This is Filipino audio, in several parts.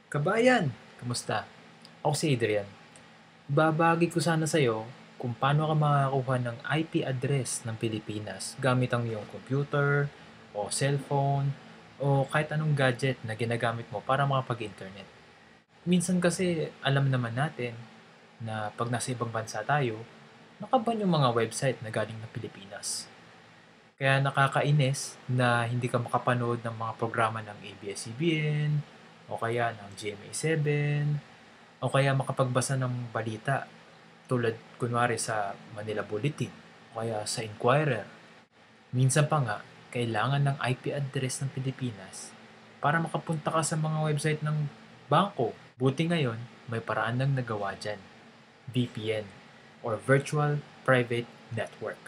Kabayan, kamusta? Ako si Adrian. Babagi ko sana sa'yo kung paano ka makakuha ng IP address ng Pilipinas gamit ang iyong computer o cellphone o kahit anong gadget na ginagamit mo para makapag-internet. Minsan kasi alam naman natin na pag nasa ibang bansa tayo, nakaban yung mga website na galing ng Pilipinas. Kaya nakakainis na hindi ka makapanood ng mga programa ng ABS-CBN o kaya ng GMA7 o kaya makapagbasa ng balita tulad kunwari sa Manila Bulletin o kaya sa Inquirer. Minsan pa nga, kailangan ng IP address ng Pilipinas para makapunta ka sa mga website ng bangko. Buti ngayon, may paraan ng nagawa dyan. VPN or Virtual Private Network.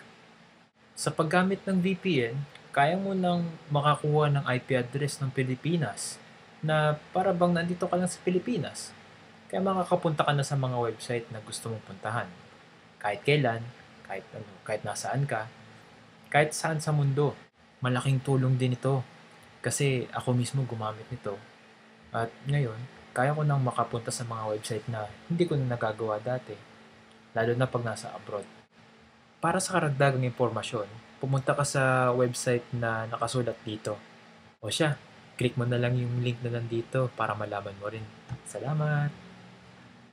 Sa paggamit ng VPN, kaya mo nang makakuha ng IP address ng Pilipinas na para bang nandito ka lang sa Pilipinas. Kaya makakapunta ka na sa mga website na gusto mong puntahan. Kahit kailan, kahit nasaan ka, kahit saan sa mundo. Malaking tulong din ito kasi ako mismo gumamit nito at ngayon, kaya ko nang makapunta sa mga website na hindi ko na nagagawa dati, lalo na pag nasa abroad. Para sa karagdagang impormasyon, pumunta ka sa website na nakasulat dito. O siya, click mo na lang yung link na nandito para malaman mo rin. Salamat!